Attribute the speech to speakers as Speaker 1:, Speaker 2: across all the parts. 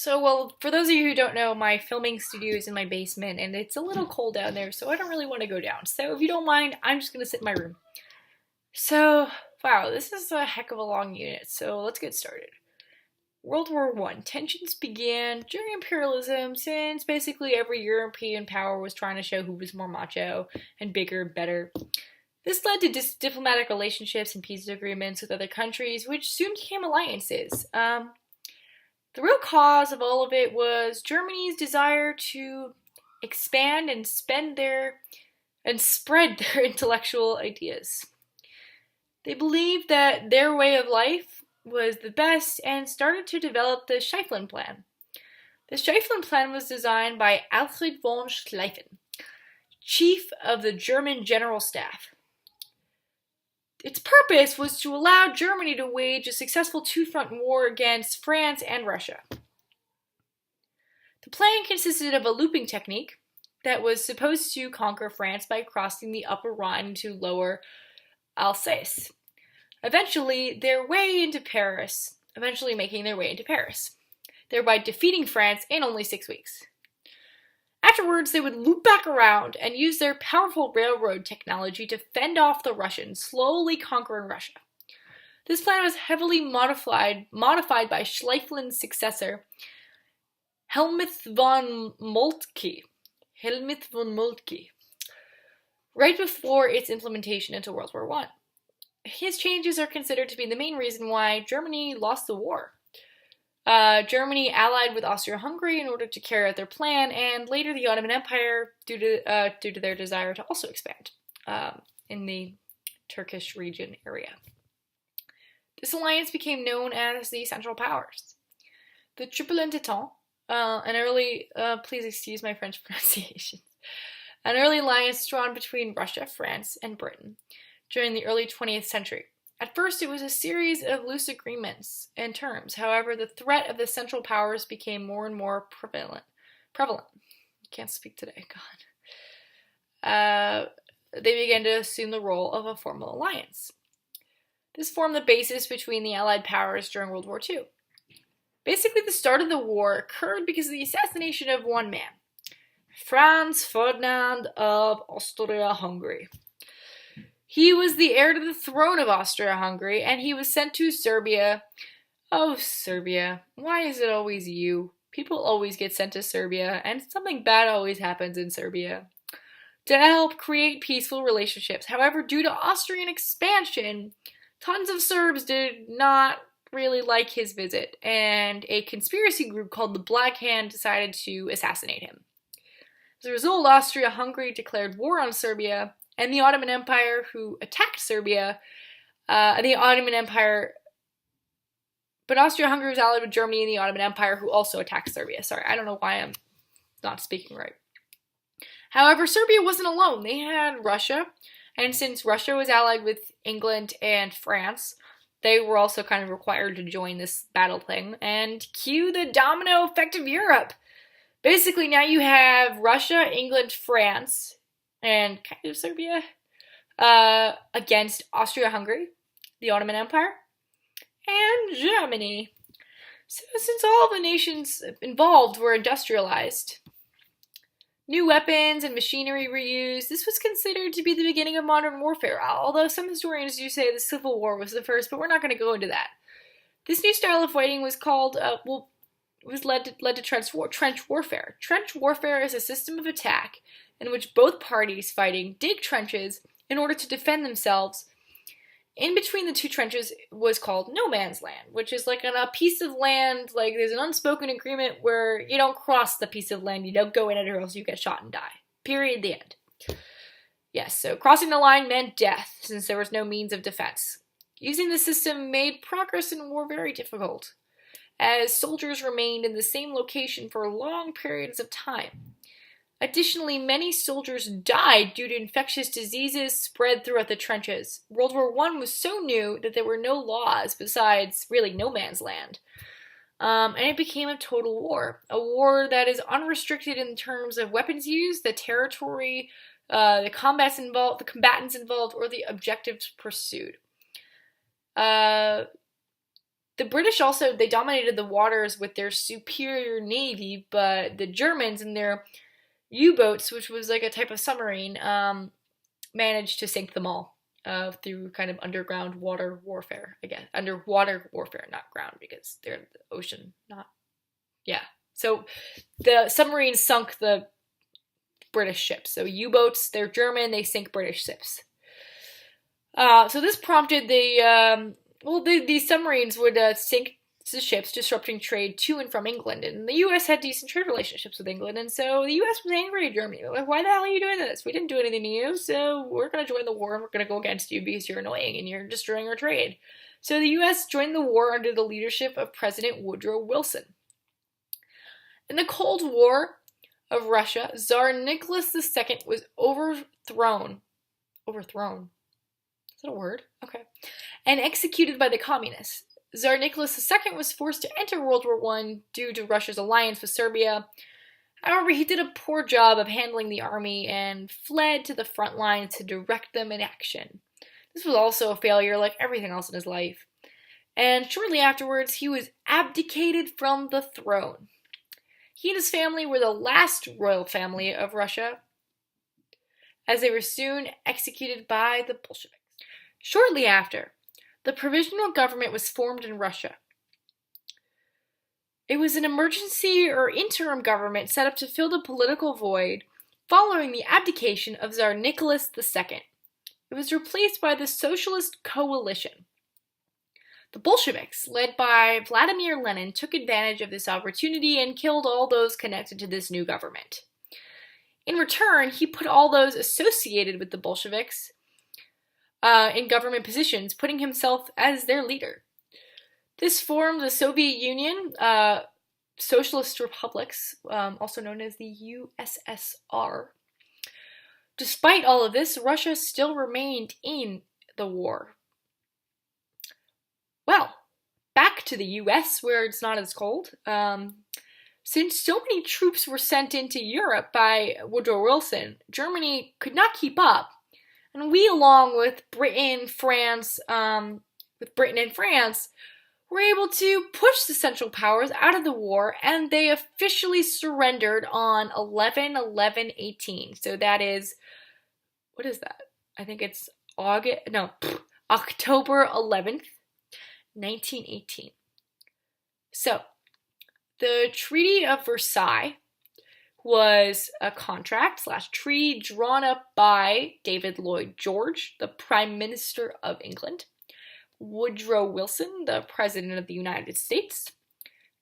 Speaker 1: Well, for those of you who don't know, my filming studio is in my basement and it's a little cold down there, so I don't really want to go down. So if you don't mind, I'm just gonna sit in my room. So, wow, this is a heck of a long unit, so let's get started. World War One. Tensions began during imperialism since basically every European power was trying to show who was more macho and bigger and better. This led to diplomatic relationships and peace agreements with other countries, which soon became alliances. The real cause of all of it was Germany's desire to expand and spread their intellectual ideas. They believed that their way of life was the best and started to develop the Schlieffen Plan. The Schlieffen Plan was designed by Alfred von Schlieffen, chief of the German General Staff. Its purpose was to allow Germany to wage a successful two-front war against France and Russia. The plan consisted of a looping technique that was supposed to conquer France by crossing the Upper Rhine to Lower Alsace, eventually making their way into Paris, thereby defeating France in only 6 weeks. Afterwards, they would loop back around and use their powerful railroad technology to fend off the Russians, slowly conquering Russia. This plan was heavily modified by Schleiffen's successor, Helmuth von Moltke, right before its implementation into World War I. His changes are considered to be the main reason why Germany lost the war. Germany allied with Austria Hungary in order to carry out their plan, and later the Ottoman Empire due to their desire to also expand in the Turkish region area. This alliance became known as the Central Powers. The Triple Entente, please excuse my French pronunciation, an early alliance drawn between Russia, France, and Britain during the early 20th century. At first, it was a series of loose agreements and terms. However, the threat of the Central Powers became more and more prevalent. Can't speak today, God. They began to assume the role of a formal alliance. This formed the basis between the Allied powers during World War II. Basically, the start of the war occurred because of the assassination of one man, Franz Ferdinand of Austria Hungary. He was the heir to the throne of Austria-Hungary, and he was sent to Serbia. Oh, Serbia. Why is it always you? People always get sent to Serbia, and something bad always happens in Serbia. To help create peaceful relationships. However, due to Austrian expansion, tons of Serbs did not really like his visit, and a conspiracy group called the Black Hand decided to assassinate him. As a result, Austria-Hungary declared war on Serbia, and the Ottoman Empire, who attacked Serbia, but Austria-Hungary was allied with Germany and the Ottoman Empire, who also attacked Serbia. Sorry, I don't know why I'm not speaking right. However, Serbia wasn't alone. They had Russia, and since Russia was allied with England and France, they were also kind of required to join this battle thing, and cue the domino effect of Europe. Basically, now you have Russia, England, France, and kind of Serbia, against Austria-Hungary, the Ottoman Empire, and Germany. So since all the nations involved were industrialized, new weapons and machinery were used, this was considered to be the beginning of modern warfare, although some historians do say the Civil War was the first, but we're not going to go into that. This new style of fighting was called, led to trench warfare. Trench warfare is a system of attack in which both parties fighting dig trenches in order to defend themselves. In between the two trenches was called no man's land, which is like a piece of land, like there's an unspoken agreement where you don't cross the piece of land, you don't go in it or else you get shot and die. Period, the end. Yes, so crossing the line meant death, since there was no means of defense. Using the system made progress in war very difficult, as soldiers remained in the same location for long periods of time. Additionally, many soldiers died due to infectious diseases spread throughout the trenches. World War I was so new that there were no laws besides really no man's land. And it became a total war. A war that is unrestricted in terms of weapons used, the territory, the combatants involved, or the objectives pursued. The British also, they dominated the waters with their superior navy, but the Germans and their U-boats, which was like a type of submarine, managed to sink them all through kind of underground water warfare. Again, underwater warfare, not ground, because they're in the ocean, not... Yeah. So the submarines sunk the British ships. So U-boats, they're German, they sink British ships. So this prompted these submarines would sink the ships, disrupting trade to and from England. And the U.S. had decent trade relationships with England, and so the U.S. was angry at Germany. Like, why the hell are you doing this? We didn't do anything to you, so we're going to join the war, and we're going to go against you because you're annoying and you're destroying our trade. So the U.S. joined the war under the leadership of President Woodrow Wilson. In the Cold War of Russia, Tsar Nicholas II was overthrown. Overthrown? Is that a word? Okay. And executed by the communists. Tsar Nicholas II was forced to enter World War I due to Russia's alliance with Serbia. However, he did a poor job of handling the army and fled to the front lines to direct them in action. This was also a failure, like everything else in his life. And shortly afterwards, he was abdicated from the throne. He and his family were the last royal family of Russia, as they were soon executed by the Bolsheviks. Shortly after, the provisional government was formed in Russia. It was an emergency or interim government set up to fill the political void following the abdication of Tsar Nicholas II. It was replaced by the Socialist Coalition. The Bolsheviks, led by Vladimir Lenin, took advantage of this opportunity and killed all those connected to this new government. In return, he put all those associated with the Bolsheviks in government positions, putting himself as their leader. This formed the Soviet Union, Socialist Republics, also known as the USSR. Despite all of this, Russia still remained in the war. Well, back to the US, where it's not as cold. Since so many troops were sent into Europe by Woodrow Wilson, Germany could not keep up. And we, along with Britain and France, were able to push the Central Powers out of the war, and they officially surrendered on 11/11/18. So that is, what is that? I think it's October 11th, 1918. So, the Treaty of Versailles was a contract/treaty drawn up by David Lloyd George, the Prime Minister of England, Woodrow Wilson, the President of the United States,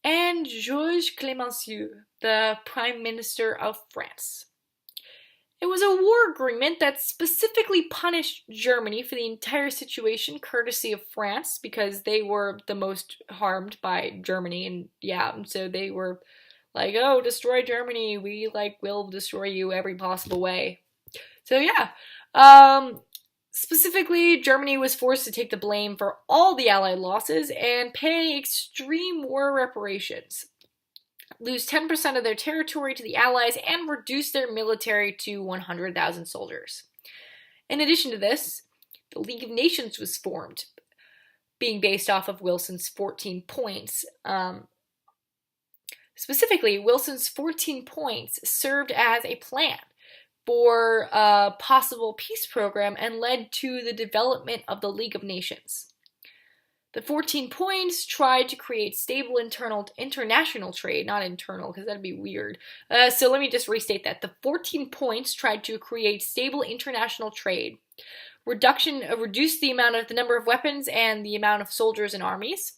Speaker 1: and Georges Clemenceau, the Prime Minister of France. It was a war agreement that specifically punished Germany for the entire situation, courtesy of France, because they were the most harmed by Germany, and so they were like, oh, destroy Germany, we will destroy you every possible way. So specifically, Germany was forced to take the blame for all the Allied losses and pay extreme war reparations, lose 10% of their territory to the Allies, and reduce their military to 100,000 soldiers. In addition to this, the League of Nations was formed, being based off of Wilson's 14 points. Specifically, Wilson's 14 points served as a plan for a possible peace program and led to the development of the League of Nations. The 14 points tried to create stable international trade, not internal, because that'd be weird. So let me just restate that. The 14 points tried to create stable international trade, reduce the number of weapons and the amount of soldiers and armies,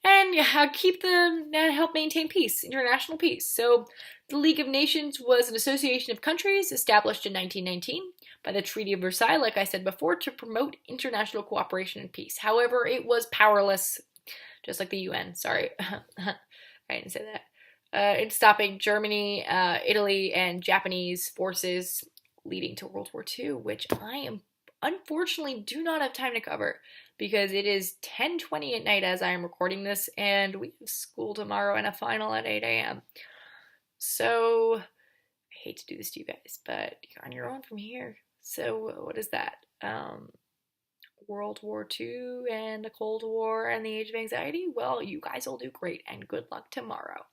Speaker 1: and help maintain peace, international peace. So the League of Nations was an association of countries established in 1919 by the Treaty of Versailles, like I said before, to promote international cooperation and peace. However, it was powerless, just like the UN. Sorry, I didn't say that. In stopping Germany, Italy, and Japanese forces, leading to World War II, which I unfortunately do not have time to cover, because it is 10:20 at night as I am recording this, and we have school tomorrow and a final at 8 a.m. So, I hate to do this to you guys, but you're on your own from here. So, what is that? World War II and the Cold War and the Age of Anxiety, well, you guys will do great, and good luck tomorrow.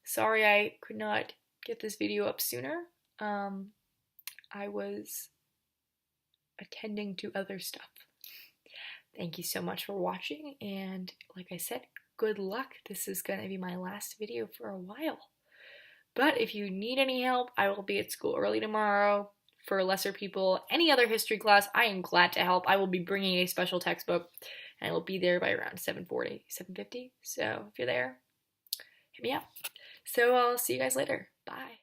Speaker 1: Sorry I could not get this video up sooner. I was attending to other stuff. Thank you so much for watching, and like I said, good luck. This is going to be my last video for a while. But if you need any help, I will be at school early tomorrow. For lesser people, any other history class, I am glad to help. I will be bringing a special textbook, and I will be there by around 7:40, 7:50. So if you're there, hit me up. So I'll see you guys later. Bye.